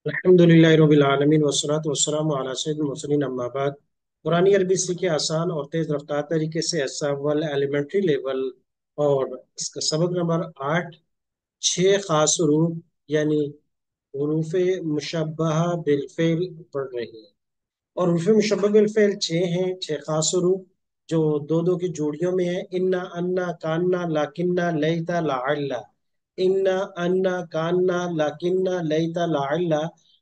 अल्हम्दुलिल्लाह रब्बिल आलमीन वस्सलातु वस्सलामु अला सय्यिदिल मुरसलीन अम्मा बाद। कुरानी अरबी सीखे आसान और तेज रफ्तार तरीके से ऐसा अव्वल एलिमेंट्री लेवल। और इसका सबक नंबर 8, 6 खास रूप यानी हुरूफ मुशब्बहा बिल फेल पढ़ रही है। और हुरूफ मुशब्बह बिल फेल 6 हैं, 6 खास रूप जो दो दो की जोड़ियों में है। इन्ना, अन्ना, कान्ना, लाकिन्ना, लैता, लाअल्ला। इन्ना, अन्ना, कान्ना, लाकिन्ना, लैता, लाअल्ला।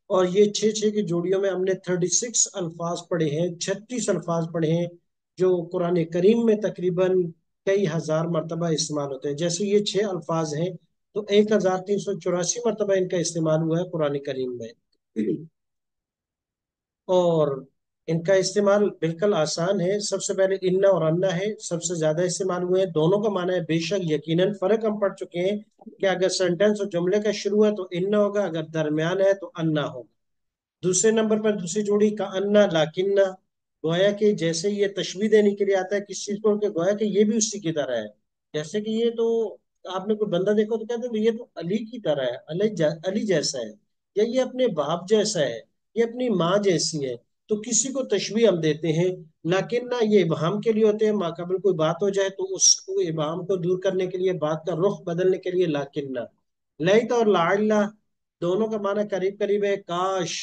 और ये छह छह की जोड़ियों में हमने 36 अल्फाज पढ़े हैं, 36 अल्फाज पढ़े हैं, जो कुरान करीम में तकरीबन कई हजार मरतबा इस्तेमाल होते हैं। जैसे ये 6 अल्फाज हैं तो 1384 मरतबा इनका इस्तेमाल हुआ है कुरान करीम में। और इनका इस्तेमाल बिल्कुल आसान है। सबसे पहले इन्ना और अन्ना है, सबसे ज्यादा इस्तेमाल हुए हैं। दोनों का माना है बेशक, यकीनन। फर्क हम पढ़ चुके हैं कि अगर सेंटेंस और जुमले का शुरू है तो इन्ना होगा, अगर दरमियान है तो अन्ना होगा। दूसरे नंबर पर दूसरी जोड़ी का अन्ना, लाकिन्ना। गोया कि जैसे ये तशबीह देने के लिए आता है किस चीज को, कि गोया कि ये भी उसी की तरह है। जैसे कि ये तो आपने कोई बंदा देखो तो कहते हैं ये तो अली की तरह है, अली जैसा है, या ये अपने बाप जैसा है, ये अपनी माँ जैसी है। तो किसी को तशबीह हम देते हैं। लेकिन ना, ये इबहाम के लिए होते हैं। माकबल कोई बात हो जाए तो उसको, इबहाम को दूर करने के लिए, बात का रुख बदलने के लिए लाकिन ना। लैत और लाइल्ला दोनों का माना करीब करीब है, काश,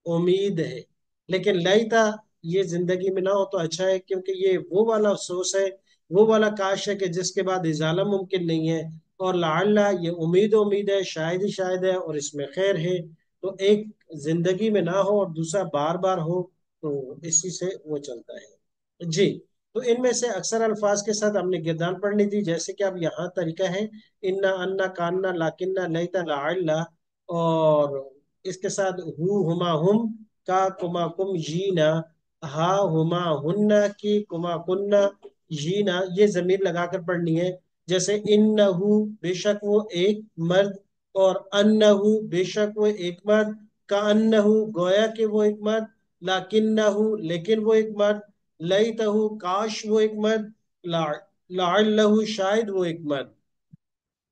उम्मीद है। लेकिन लईता, ये जिंदगी में ना हो तो अच्छा है, क्योंकि ये वो वाला अफसोस है, वो वाला काश है कि जिसके बाद इजाला मुमकिन नहीं है। और लाअल्ला, ये उम्मीद उम्मीद है, शायद ही शायद है, और इसमें खैर है। तो एक जिंदगी में ना हो और दूसरा बार बार हो, तो इसी से वो चलता है जी। तो इनमें से अक्सर अल्फाज के साथ हमने गिरदान पढ़नी थी, जैसे कि अब यहाँ तरीका है। इन्ना, अन्ना, कान्ना, लाकिन्ना, लईता, लाअल्ला। और इसके साथ हु, हुमा, हुम, का, कुमा, कुम, जीना, हा, हुमा, हुन्ना, की, कुमा, कुन्ना, जीना, ये जमीर लगाकर पढ़नी है। जैसे इन्नहु, बेशक वो एक मर्द। और अन्नहु, बेशक वो एक मर्द। का अन्नहु, गोया कि वो एक मर्द। लाकिन्नहु, लेकिन वो एक मर्द। लईतहु, काश वो एक मर्द। ला लाअल्लहु, शायद वो एक मर्द।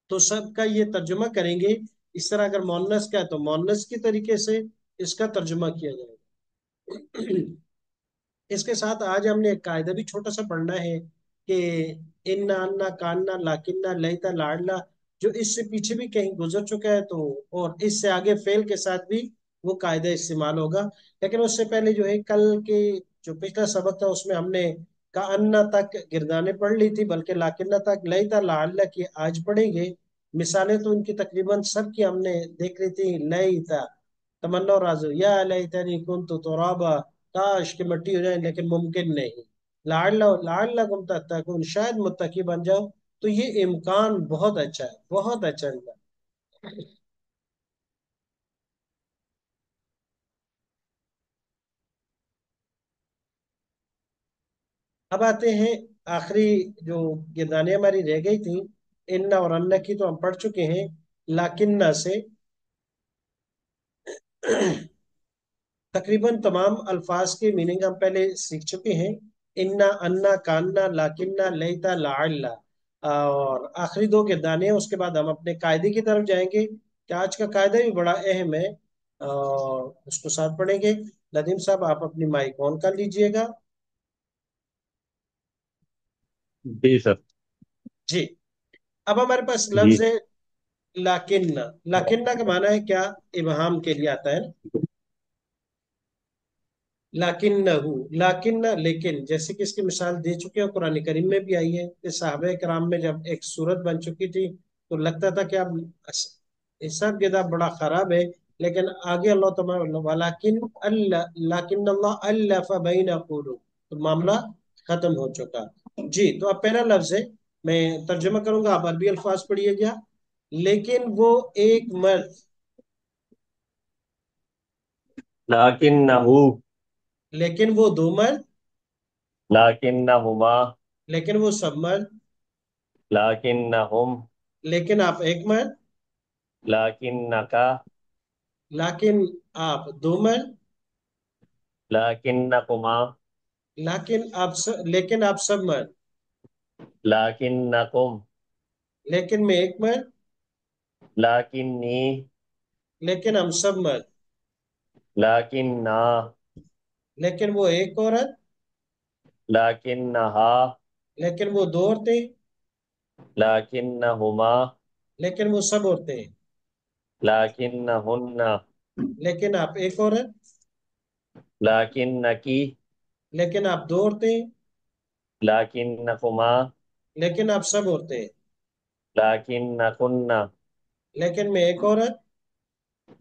तो सबका ये तर्जुमा करेंगे। इस तरह अगर मोन्नस का है तो मोन्नस की तरीके से इसका तर्जुमा किया जाएगा। इसके साथ आज हमने एक कायदा भी छोटा सा पढ़ना है कि इन्ना, अन्ना, कान्ना, लाकिन्ना, लैता, लाडला, जो इससे पीछे भी कहीं गुजर चुका है, तो और इससे आगे फेल के साथ भी वो कायदा इस्तेमाल होगा। लेकिन उससे पहले जो है, कल के जो पिछला सबक था उसमें हमने का अन्ना तक गिरदाने पढ़ ली थी, बल्कि लाकिन्ना तक, लैता, लाडला की आज पढ़ेंगे। मिसालें तो इनकी तकरीबन सब की हमने देख ली थी। लैता, तमन्ना और आरज़ू, या लैतनी कुन्तु तुराबा, काश कि मिट्टी हो जाए, लेकिन मुमकिन नहीं। लअल्लकुम तत्तकून, शायद मुत्तकी बन जाओ। तो ये इम्कान बहुत अच्छा है, बहुत अच्छा इम्कान। अब आते हैं आखिरी जो गिरदानें हमारी रह गई थी। इन्ना और अन्ना की तो हम पढ़ चुके हैं। लाकिन्ना से तकरीबन तमाम अल्फाज के मीनिंग हम पहले सीख चुके हैं। इन्ना, अन्ना, कान्ना, लाकिन्ना, लैता, लाअल्ला। और आखिरी दो गिरदाने हैं, उसके बाद हम अपने कायदे की तरफ जाएंगे कि आज का कायदा भी बड़ा अहम है, और उसको साथ पढ़ेंगे। नदीम साहब, आप अपनी माइक ऑन कर लीजिएगा। जी सर। जी। अब हमारे पास जी। लफ्ज है लाकिन्ना। लाकिन्ना का माना है क्या? इबहाम के लिए आता है। लाकिन्नहु, लाकिन्ना, लेकिन, जैसे कि इसकी मिसाल दे चुके हैं, कुरान करीम में भी आई है कि साहबे कराम में जब एक सूरत बन चुकी थी तो लगता था कि अब हिसाब किताब बड़ा खराब है। लेकिन आगे अल्लाह तबारक वलाकिन अल्लाह, लाकिन अल्लाह अल्लफ़ बैन क़ुलूब, तो मामला खत्म हो चुका। जी। तो अब पहला लफ्ज है, मैं तर्जुमा करूंगा, आप अरबी अल्फाज पढ़िएगा। लेकिन वो एक मर्द। लाकिन्नहु, लेकिन वो दो मर्द। लाकिन्नहुमा, लेकिन वो सब मर्द। लाकिन्नहुम, लेकिन आप एक मर्द। लाकिन्नका, लेकिन आप दो मर्द। लाकिन्नकुमा, लेकिन आप सब मर्द। लाकिन्नकुम, लेकिन मैं एक मर्द। लाकिन्नी, लेकिन हम सब मर्द। लाकिन्ना, लेकिन वो एक औरत। लाकिन्नहा, लेकिन वो दो औरतें। लाकिन्नहुमा, लेकिन वो सब औरतें। लाकिन्नहुन्ना, लेकिन आप एक औरत। लाकिन्नकी, लेकिन आप दो औरतें। लाकिन्नकुमा, लेकिन आप सब औरतें। लाकिन्नकुन्ना, लेकिन मैं एक औरत।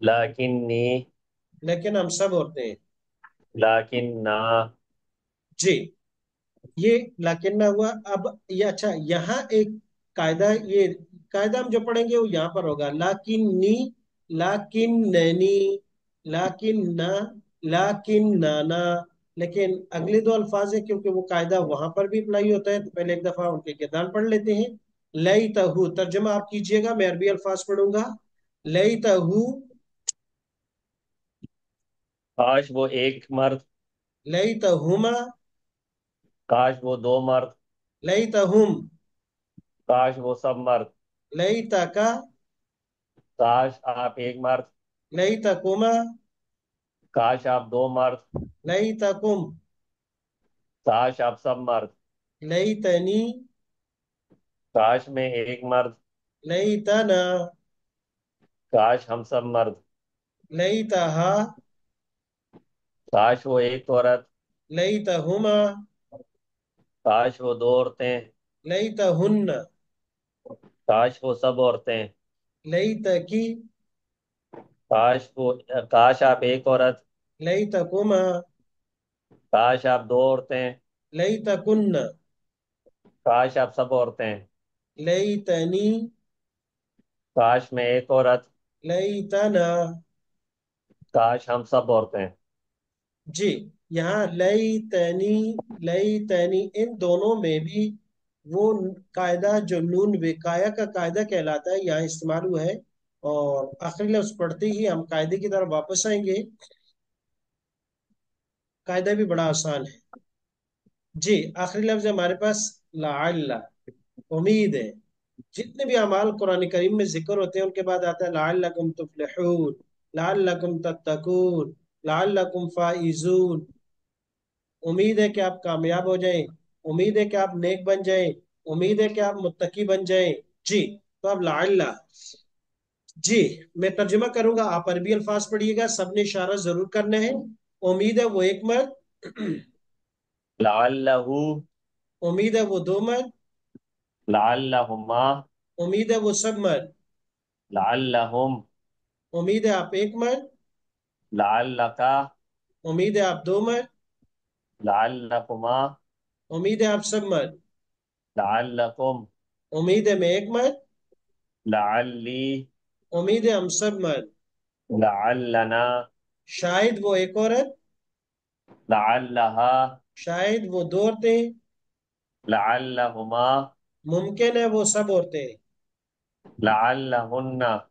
लाकिन्नी, लेकिन हम सब औरतें। लाकिन्ना, जी, ये लाकिन ना हुआ। अब ये अच्छा, यहाँ एक कायदा, ये कायदा हम जो पढ़ेंगे वो यहाँ पर होगा। लाकिन नी, लाकिन नैनी, लाकिन ना, लाकिन नाना। लेकिन अगले दो अल्फाज है, क्योंकि वो कायदा वहां पर भी अप्लाई होता है, तो पहले एक दफा उनके किरदार पढ़ लेते हैं। लई तहु, तर्जमा आप कीजिएगा, मैं अरबी अल्फाज पढ़ूंगा। लई तहु। काश वो एक मर्द, लई तहुमा। काश वो दो मर्द, लई तहुम। काश वो सब मर्द, लई तका। काश आप एक मर्द, लई तकुमा। काश आप दो मर्द, लई तकुम। काश आप सब मर्द, लई तनी। काश में एक मर्द, लई तना। काश हम सब मर्द, लई तहा। काश वो एक औरत, लई तहुमा। काश वो दो औरतें, लई तहुन्न। काश वो सब औरतें, लई तकी। काश वो, काश आप एक औरत, लई तकुमा। काश आप दो औरतें, लई तकुन्न। काश आप सब औरतें, लई तनी। काश में एक औरत, लई तना। काश हम सब औरतें। जी, यहाँ लई तनी इन दोनों में भी वो कायदा जो नून विकाया का कायदा कहलाता है यहाँ इस्तेमाल हुआ है। और आखिरी लफ्ज पढ़ते ही हम कायदे की तरफ वापस आएंगे। कायदा भी बड़ा आसान है। जी, आखिरी लफ्ज है हमारे पास लाअल्ला, उम्मीद है। जितने भी अमाल कुरान करीम में जिक्र होते हैं उनके बाद आता है लअल्लकुम तुफ्लिहून, लअल्लकुम तत्तकून, लअल्लकुम फाइजून। उम्मीद है कि आप कामयाब हो जाएं। उम्मीद है कि आप नेक बन जाएं। उम्मीद है कि आप मुत्तकी बन जाएं। जी, तो अब लअल्ला। जी, मैं तर्जुमा करूंगा, आप अरबी अल्फाज पढ़िएगा, सबने इशारा जरूर करना है। उम्मीद है वो एक मर्द। लअल्लहु, उम्मीद है वो दो मर्द। लअल्लहुमा, उम्मीद है वो सब मर्द। लअल्लहुम, उम्मीद है आप एक मर्द। लअल्लका, उम्मीद है आप दो मर्द। लअल्लकुमा, उम्मीद है आप सब मर्द। लअल्लकुम, उम्मीद है मैं एक मर्द। लअल्ली, उम्मीद है हम सब मर्द। लअल्लना, शायद वो एक औरत। लअल्लहा, शायद वो दो औरतें। लअल्लहुमा, मुमकिन है वो सब औरतें। लअल्लहुन्ना,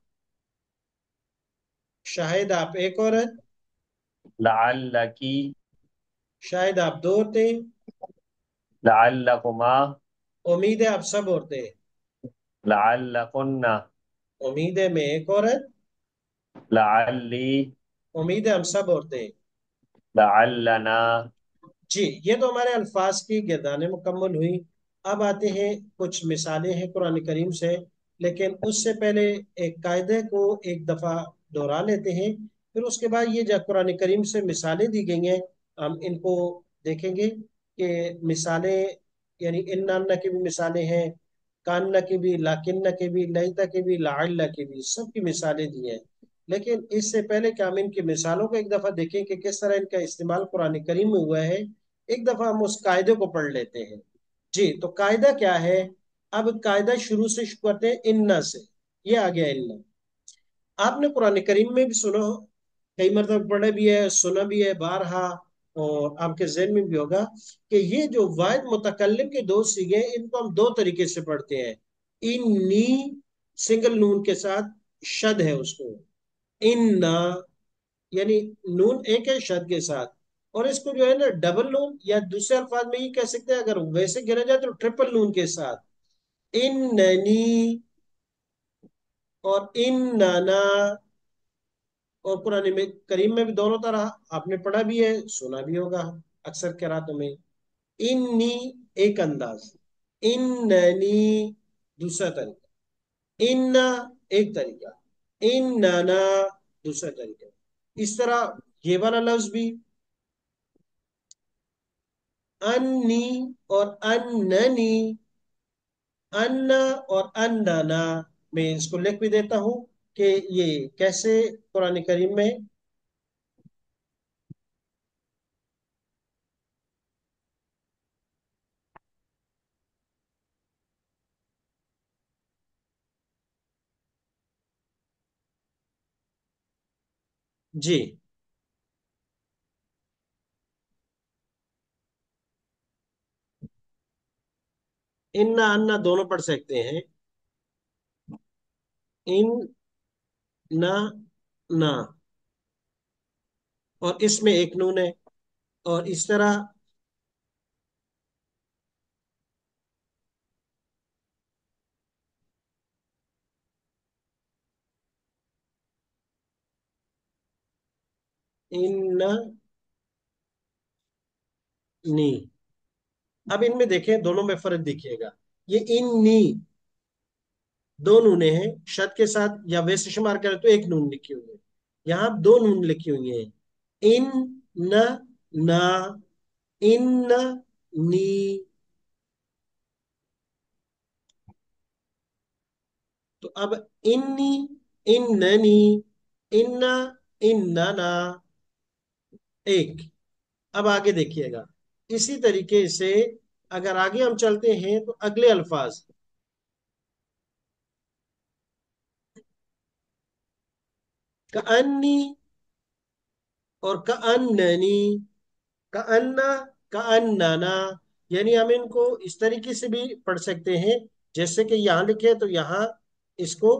शायद आप एक औरत। लअल्लकी, शायद आप दो औरतें। लअल्लकुमा, उम्मीद है आप सब औरतें। लअल्लकुन्ना, उम्मीद है मैं एक औरत। लअल्ली, उम्मीद है हम सब औरतें। लअल्लना। जी, ये तो हमारे अल्फाज की गिरदानें मुकम्मल हुई। अब आते हैं, कुछ मिसालें हैं कुरान करीम से। लेकिन उससे पहले एक कायदे को एक दफा दोहरा लेते हैं। फिर उसके बाद ये जो कुरान करीम से मिसालें दी गई हैं, हम इनको देखेंगे कि मिसालें, यानी इन्ना की भी मिसालें हैं, कान्ना की भी, लाकिन्ना की भी, लईता की भी, लाअल्ला की भी, सबकी मिसालें दी हैं। लेकिन इससे पहले कि हम इनकी मिसालों को एक दफा देखें कि किस तरह इनका इस्तेमाल कुरान करीम में हुआ है, एक दफा हम उस कायदे को पढ़ लेते हैं। जी, तो कायदा क्या है? अब कायदा शुरू से शुरू करते हैं इन्ना से। ये आ गया इन्ना। आपने कुरान करीम में भी सुना हो, कई मरतबा पढ़ा भी है, सुना भी है बारहा। और आपके जहन में भी होगा कि ये जो वाहिद मुतकल्लिम के दो सीगे हैं, इनको हम दो तरीके से पढ़ते हैं। इन्नी, सिंगल नून के साथ शद है उसको। इन्ना, यानी नून एक है शद के साथ। और इसको जो है ना डबल नून, या दूसरे अल्फाज में ये कह सकते हैं, अगर वैसे गिना जाए तो ट्रिपल नून के साथ। इन ननी और इन नाना। और कुरान में करीम में भी दोनों तरह आपने पढ़ा भी है, सुना भी होगा अक्सर किरातों में। इन्नी एक अंदाज, इन्ननी दूसरा तरीका, इन्ना एक तरीका, इन्नना दूसरा तरीका। इस तरह ये वाला लफ्ज भी, अन्नी और अन्ननी, अन्ना और अन्नाना, मैं इसको लिख भी देता हूं कि ये कैसे कुरान करीम में। जी, इन्ना अन्ना दोनों पढ़ सकते हैं। इन ना ना, और इसमें एक नून है। और इस तरह इन नी। अब इनमें देखें, दोनों में फर्क देखिएगा। ये इन नी दो नूने हैं शद के साथ, या वैसे शुमार करें तो एक नून लिखी हुई है। यहाँ दो नून लिखी हुई है। इन न ना, इन न नी। तो अब इन्नी, इन्ननी, इन्ना, इन्नना, एक। अब आगे देखिएगा, इसी तरीके से अगर आगे हम चलते हैं तो अगले अल्फाज, कअन्नी और कअन्ननी, कअन्ना, कअन्नाना। यानी हम इनको इस तरीके से भी पढ़ सकते हैं, जैसे कि यहां लिखे तो यहां इसको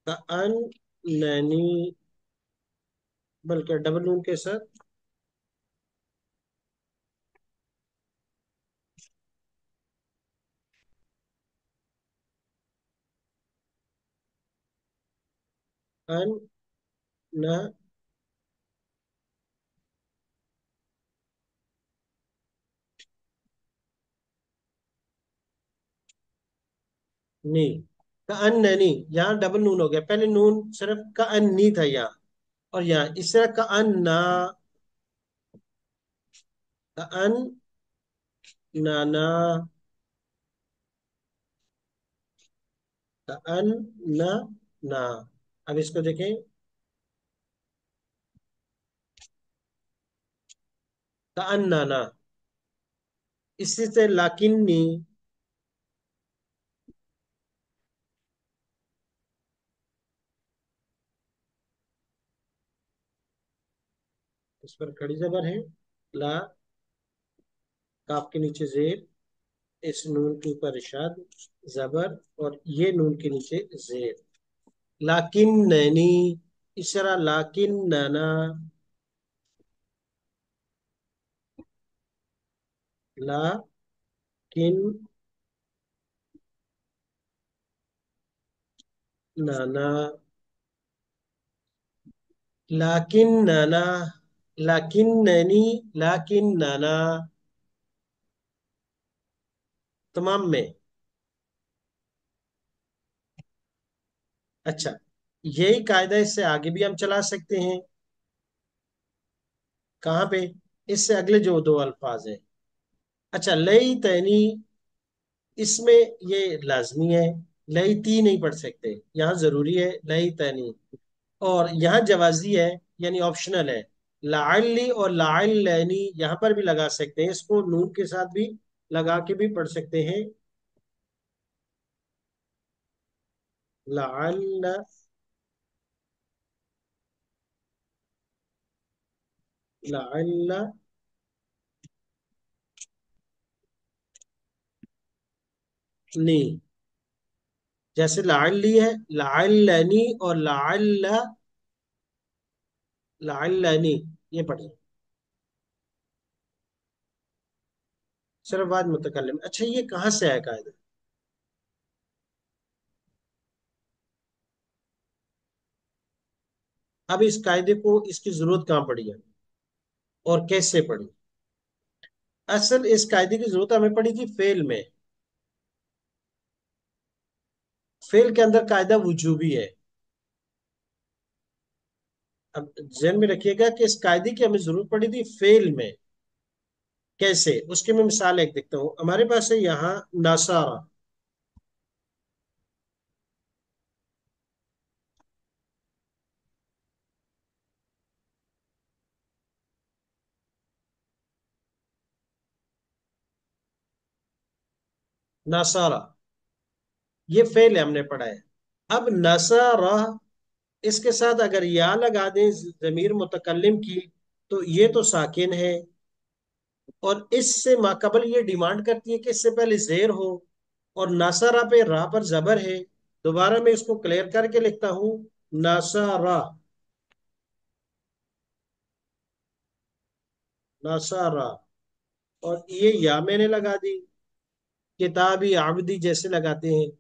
कअन्ननी, बल्कि डबल नून के साथ, अन नी, कअन्ननी। यहाँ डबल नून हो गया, पहले नून सिर्फ कअन्नी था यहाँ, और यहाँ इस तरह कअन्ना, कअन्नाना, कअन्नाना। अब इसको देखें, कअन्नाना। इसी से लाकिन्नी, इस पर खड़ी जबर है, ला, काफ के नीचे जेर, इस नून के ऊपर इशाद जबर, और ये नून के नीचे जेर, लाकिन नैनी। इस तरह लाकिन नाना, लाकिन नाना, लाकिन नाना, लाकिन नैनी, लाकिन नाना, तमाम में। अच्छा, यही कायदा इससे आगे भी हम चला सकते हैं। कहाँ पे? इससे अगले जो दो अल्फाज है। अच्छा, लई तैनी, इसमें ये लाजमी है, लई ती नहीं पढ़ सकते, यहाँ जरूरी है लई तैनी। और यहाँ जवाजी है, यानी ऑप्शनल है। लाअल्ली और लाअल्लैनी यहाँ पर भी लगा सकते हैं, इसको नून के साथ भी लगा के भी पढ़ सकते हैं। लाअल्ल, लाअल्लनी। जैसे लाअल्ली है, लाअल्लनी और लाअल्ल, लाअल्लनी, ये पढ़िए। सिर्फ बाद मुतकल्लिम। अच्छा, ये कहाँ से आया कायदा? अब इस कायदे को, इसकी जरूरत कहाँ पड़ी है और कैसे पड़ी? असल इस कायदे की जरूरत हमें पड़ी थी फेल में। फेल के अंदर कायदा वुजूबी है। अब ध्यान में रखिएगा कि इस कायदे की हमें जरूरत पड़ी थी फेल में। कैसे, उसकी मैं मिसाल एक देखता हूँ। हमारे पास है यहाँ नासारा। नासारा, ये फेल है, हमने पढ़ा है। अब नासारा, इसके साथ अगर या लगा दें जमीर मुतकल्लिम की, तो ये तो साकिन है। और इससे माकबल ये डिमांड करती है कि इससे पहले जेर हो। और नासारा पे रा पर जबर है। दोबारा मैं इसको क्लियर करके लिखता हूं। नासारा, नासारा। और ये या मैंने लगा दी, किताबी आबदी जैसे लगाते हैं।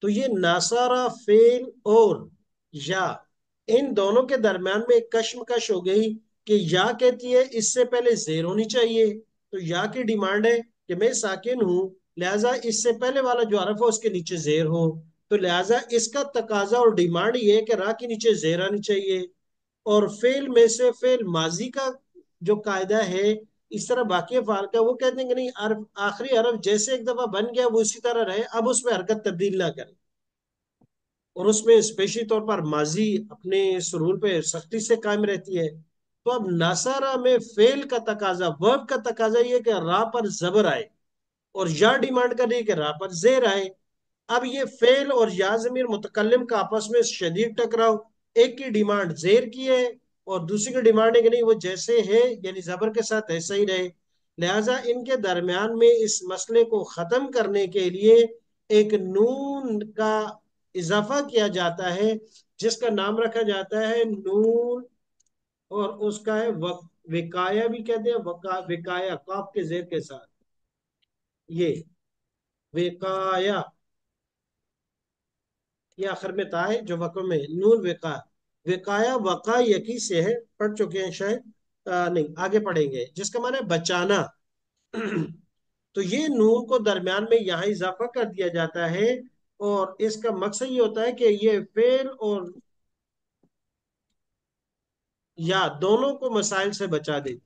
तो ये नासारा फेल और या, इन दोनों के दरमियान में एक कश्मकश हो गई कि या कहती है इससे पहले जेर होनी चाहिए। तो या की डिमांड है कि मैं साकिन हूं, लिहाजा इससे पहले वाला जो हरफ है उसके नीचे जेर हो। तो लिहाजा इसका तकाजा और डिमांड ये है कि रा के नीचे जेर आनी चाहिए। और फेल में से फेल माजी का जो कायदा है, इस तरह बाकी अफआल का, वो कहते हैं कि नहीं, आखिरी हरफ जैसे एक दफा बन गया वो इसी तरह रहे, अब उसमें हरकत तब्दील ना करें। और उसमें स्पेशली तौर पर माजी अपने इस रूल पे सख्ती से कायम रहती है। तो अब नासारा में फेल का तकाजा, वर्ब का तकाजा ये कि रा पर जबर आए, और या डिमांड कर रही है कि रा पर जेर आए। अब ये फेल और या जमीर मुतकल्लिम का आपस में शदीद टकराव, एक की डिमांड जेर की है और दूसरी की डिमांड है कि नहीं वो जैसे है यानी जबर के साथ ऐसा ही रहे। लिहाजा इनके दरमियान में इस मसले को खत्म करने के लिए एक नून का इजाफा किया जाता है, जिसका नाम रखा जाता है नून। और उसका है विकाया भी कहते हैं, विकाया काफ के जेर के साथ, ये विकाया। ये आखिर में ता है जो वक़्फ़ में नून विका, विकाया वका यकी से है, पढ़ चुके हैं शायद। नहीं, आगे पढ़ेंगे, जिसका माना है बचाना। तो ये नून को दरमियान में यहाँ इजाफा कर दिया जाता है। और इसका मकसद ये होता है कि ये फेल और या दोनों को मसाइल से बचा दे।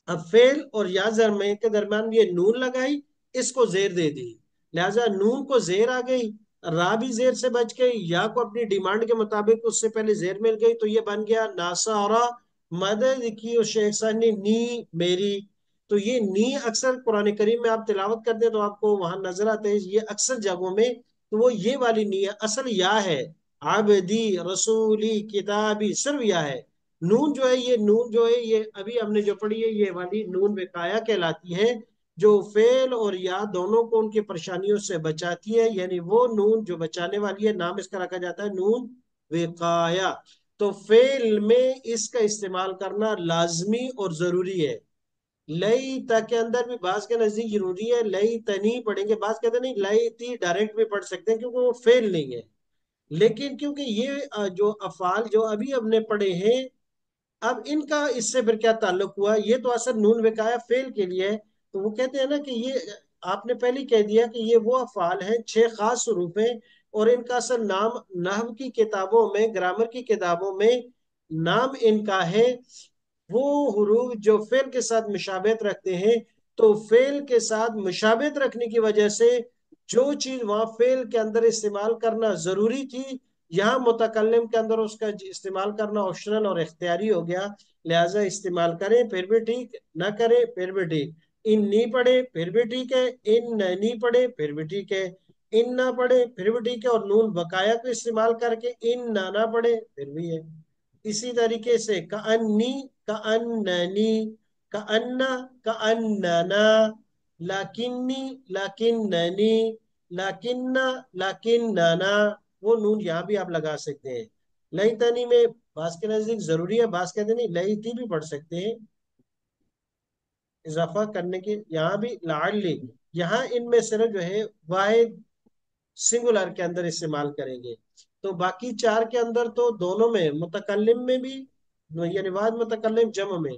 अब फेल और या जरमे के दरमियान ये नून लगाई, इसको जेर दे दी, लिहाजा नून को जेर आ गई, रा भी जेर से बच गई, या को अपनी डिमांड के मुताबिक उससे पहले जेर मिल गई, तो ये बन गया नासारा। मदद की उस शेख साहब ने नी मेरी। तो ये नी अक्सर कुरान करीम में आप तिलावत करते हैं तो आपको वहां नजर आते हैं, ये अक्सर जगहों में। तो वो ये वाली नी है, असल या है। आबदी रसूली किताबी सिर्फ या है। नून जो है, ये नून जो है, ये अभी हमने जो पढ़ी है ये वाली नून विकाया कहलाती है, जो फेल और या दोनों को उनकी परेशानियों से बचाती है। यानी वो नून जो बचाने वाली है, नाम इसका रखा जाता है नून विकाया। तो फेल में इसका इस्तेमाल करना लाजमी और जरूरी है। लई तक के अंदर भी बास के नजदीक जरूरी है, लई तनी पढ़ेंगे, बास कहते नहीं लई ती डायरेक्ट भी पढ़ सकते हैं क्योंकि वो फेल नहीं है। लेकिन क्योंकि ये जो अफाल जो अभी हमने पढ़े हैं, अब इनका इससे फिर क्या ताल्लुक हुआ, ये तो असर नून विकाया फेल के लिए है। तो वो कहते हैं ना कि ये आपने पहले ही कह दिया कि ये वो अफाल हैं, छह खास हरूफ हैं। और इनका असल नाम नहव की किताबों में, ग्रामर की किताबों में नाम इनका है वो हरूफ जो फेल के साथ मुशाबहत रखते हैं। तो फेल के साथ मुशाबहत रखने की वजह से जो चीज वहां फेल के अंदर इस्तेमाल करना जरूरी थी, यहाँ मुतकल्लिम के अंदर उसका इस्तेमाल करना ऑप्शनल और इख्तियारी हो गया। लिहाजा इस्तेमाल करें फिर भी ठीक, ना करें फिर भी ठीक। इन नी पढ़े फिर भी ठीक है, इन नी पढ़े फिर भी ठीक है, इन ना पढ़े फिर भी ठीक है, और नून बकाया को इस्तेमाल करके इन ना पढ़े फिर भी है। इसी तरीके से कअन्नी, कअन्ननी, कअन्ना, कअन्नना, लाकिन्नी, लाकिन्ननी, लाकिन्ना, लाकिन्नना। वो नून यहाँ भी आप लगा सकते हैं। लई तनी में बास के नजदीक जरूरी है, बास कहते नहीं लई ती भी पढ़ सकते हैं इजाफा करने के। यहाँ भी लाडली, यहाँ इनमें सिर्फ जो है वाहिद सिंगुलर के अंदर इस्तेमाल करेंगे। تو باقی چار کے اندر تو دونوں میں متکلم میں بھی، یعنی واحد متکلم جمع میں،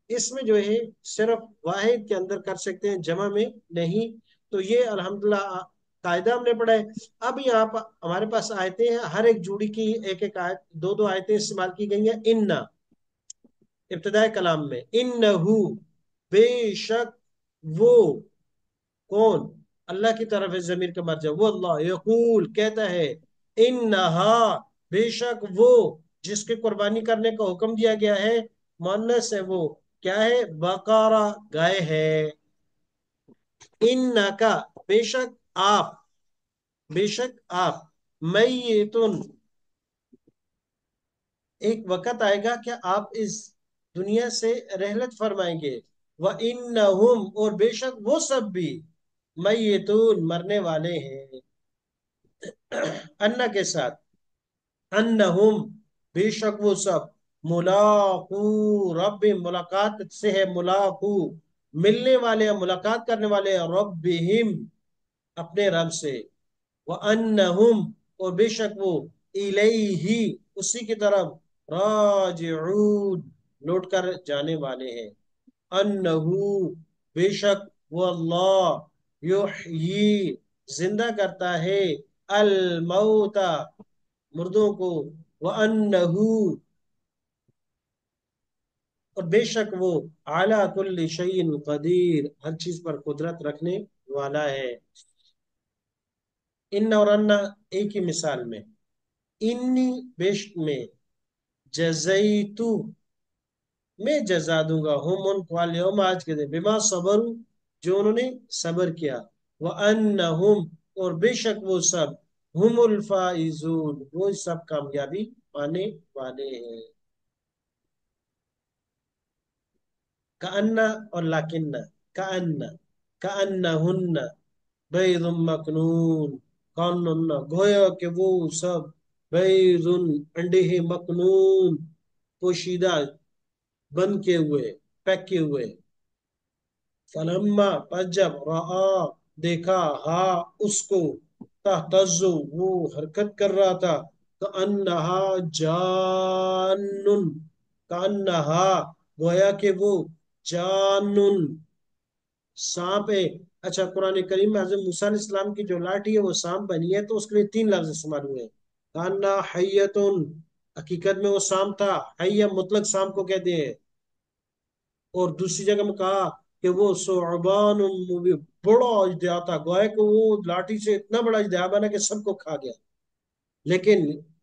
اس میں جو ہے صرف واحد کے اندر کر سکتے ہیں، جمع میں نہیں. تو یہ الحمدللہ قاعدہ ہم نے پڑھا ہے. اب یہاں پر ہمارے پاس آیتیں ہیں، ہر ایک جوڑی کی ایک ایک آیت، دو دو آیتیں استعمال کی گئی ہیں. ان ابتدائی کلام میں، انہو بے شک وہ، کون؟ اللہ کی طرف ہے ضمیر کا مرجع، وہ اللہ، یقول کہتا ہے، انہا بے شک وہ جس کے قربانی کرنے کا حکم دیا گیا ہے، مؤنث ہے، وہ کیا ہے؟ بقرہ، گائے ہے. انکا بے شک آپ، بے شک آپ، میتن ایک وقت آئے گا کہ آپ اس دنیا سے رحلت فرمائیں گے. وَإِنَّهُمْ اور بے شک وہ سب بھی، میتون مرنے والے ہیں. انا کے ساتھ، انہم بے شک وہ سب، ملاقو رب ملاقات سے ہے، ملاقو ملنے والے ہیں، ملاقات کرنے والے ہیں، ربہم اپنے رب سے. وَأَنَّهُمْ اور بے شک وہ، الیہ اسی کی طرف، راجعون لوٹ کر جانے والے ہیں. انہو بے شک وہ اللہ، یحیی زندہ کرتا ہے، الموتا مردوں کو، وَأَنَّهُ اور بے شک وہ، عَلَى كُلِّ شَيْءٍ قدیر ہر چیز پر قدرت رکھنے والا ہے. ان اور انا ایک ہی مثال میں. انی بے شک میں، جزیتو میں جزا دوں گا، ہم ان کو اليوم آج کے دن، بما صبروا جو انہوں نے صبر کیا، وَأَنَّهُمْ اور بے شک وہ سب، ہم الفائزون وہ سب کامیابی پانے والے ہیں. کأنا اور لاکنہ، کأنا کأنہن بیض مکنون، کانن گویا کہ وہ سب، بیض انڈے ہیں، مکنون پوشیدہ، بند کے ہوئے، پیک کے ہوئے. فلما پس جب رآ دیکھا، ہا اس کو، تہتز وہ حرکت کر رہا تھا، کأنہا جان، کأنہا گویا کہ وہ، جان سانپ ہے. اچھا، قرآن کریم میں حضرت موسیٰ علیہ السلام کی جو لاٹھی ہے وہ سانپ بنی ہے، تو اس کے لیے تین لفظ استعمال ہوئے ہیں. کانا حیتن حقیقت میں وہ سانپ تھا، حیہ مطلق سانپ کو کہتے ہیں. اور دوسری جگہ میں کہا کہ وہ ثعبان مبین بڑا اژدہا تھا، گویا کہ وہ لاٹھی سے اتنا بڑا اژدہا بنا کہ سب کو کھا گیا. لیکن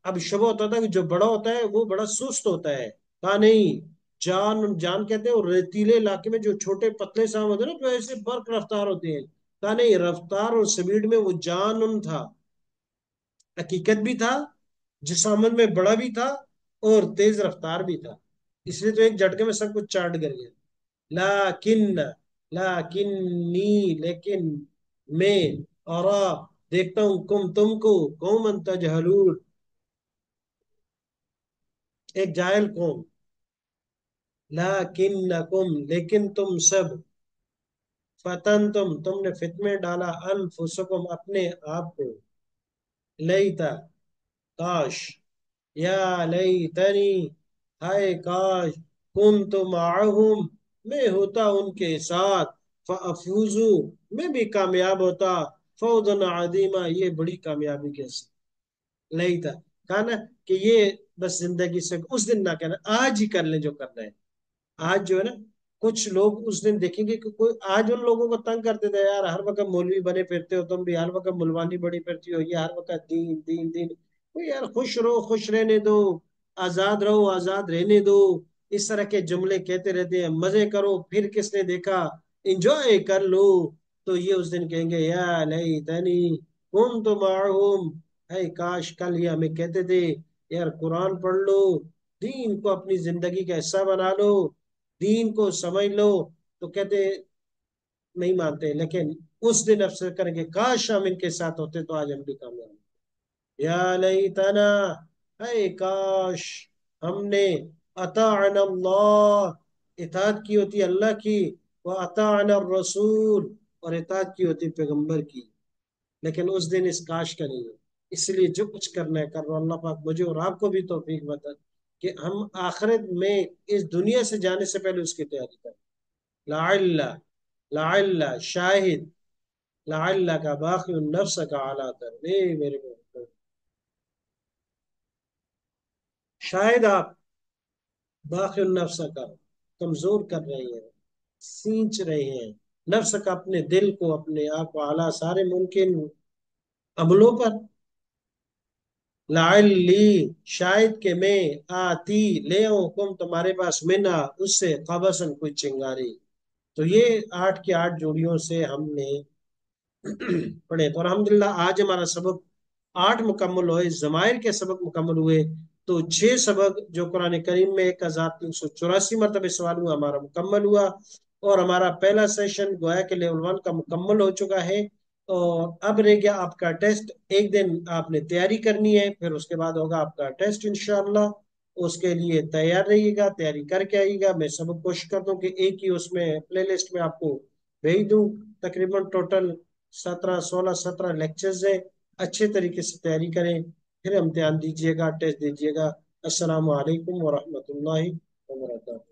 اب شبہ ہوتا تھا کہ جو بڑا ہوتا ہے وہ بڑا سست ہوتا ہے. کہا نہیں، جان جان کہتے ہیں، اور ریتیلے علاقے میں جو چھوٹے پتلے سانپ ہوتے ہیں نا، جو ایسے برق رفتار ہوتے ہیں، کہا نہیں، رفتار اور سپیڈ میں وہ جان تھا، حقیقت بھی تھا، جسامت میں بڑا بھی تھا، اور تیز رفتار بھی تھا. اس لیے تو ایک جھٹکے میں سب کچھ چاٹ کر گیا. لیکن، لیکنی لیکن، میں، ارا دیکھتا ہوں، تم کو، قوما تجہلون ایک جاہل قوم. لیکنکم لیکن تم سب، تم نے فتنے ڈالا، انفسکم اپنے آپ کو، لیتا کاش، یا لیتنی ہائے کاش، کنت معہم میں ہوتا ان کے ساتھ، فافوزو میں بھی کامیاب ہوتا، فوزا عظیما یہ بڑی کامیابی کے ساتھ. لیتا کہا نا کہ یہ بس زندگی سے اس دن نہ کہنا، آج ہی کر لیں جو کرنا ہے. آج جو ہے نا، کچھ لوگ اس دن دیکھیں گے کہ کوئی آج ان لوگوں کو تنگ کرتے تھے، یار ہر وقت مولوی بنے پھرتے ہو تم بھی، ہر وقت ملوانی بڑی پھرتی ہو، یہ ہر وقت دین دین دین. یار خوش رہو، خوش رہنے دو، آزاد رہو، آزاد رہنے دو. اس طرح کے جملے کہتے رہتے ہیں، مزے کرو، پھر کس نے دیکھا، انجوائے کر لو. تو یہ اس دن کہیں گے، یا لیتنی کنت معہم، اے کاش کل یہ ہمیں کہتے تھے یار قرآن پڑھ لو، دین کو اپنی زندگی کا حصہ بنا لو، دین کو سمجھ لو. تو کہتے نہیں مانتے، لیکن اس دن افسر کریں گے، کاش ہم ان کے ساتھ ہوتے تو آج ہم بھی کامیاب. یا لیتنا اے کاش ہم نے، اطاعنا اللہ اطاعت کی ہوتی اللہ کی، وہ اطاعنا الرسول اور اطاعت کی ہوتی پیغمبر کی. لیکن اس دن اس کاش کا نہیں ہے. اس لیے جو کچھ کرنا ہے کر رہا اللہ پاک مجھے اور آپ کو بھی توفیق بتا کہ ہم آخرت میں اس دنیا سے جانے سے پہلے اس کی تیاری کریں. لعل لعل شاہد لعل کا باقی النفس کا اعلیٰ کر میرے کو شاید آپ باقی النفس کا کمزور کر رہے ہیں، سینچ رہے ہیں نفس کا، اپنے دل کو، اپنے آپ کو اعلیٰ سارے ممکن عملوں پر. لعلی شاید کہ میں آتی لے آؤں کم تمہارے پاس منا اس سے قبسن کوئی چنگاری. تو یہ 8 کی 8 جوڑیوں سے ہم نے پڑھے. تو الحمدللہ آج ہمارا سبق 8 مکمل ہوئے، ضمائر کے سبق مکمل ہوئے. تو 6 سبق جو قرآن کریم میں 1384 مرتبہ سوال ہوا ہمارا مکمل ہوا، اور ہمارا پہلا سیشن گویا کہ لیول 1 کا مکمل ہو چکا ہے. اور اب رہ گیا آپ کا ٹیسٹ. ایک دن آپ نے تیاری کرنی ہے، پھر اس کے بعد ہوگا آپ کا ٹیسٹ انشاءاللہ. اس کے لیے تیار رہیے گا، تیاری کر کے آئیے گا. میں سب کوشش کرتا ہوں کہ ایک ہی اس میں پلے لسٹ میں آپ کو بھیج دوں. تقریباً ٹوٹل 17 16 17 لیکچرز ہیں. اچھے طریقے سے تیاری کریں، پھر امتحان دیجیے گا، ٹیسٹ دیجیے گا. السلام علیکم ورحمۃ اللہ وبرکاتہ.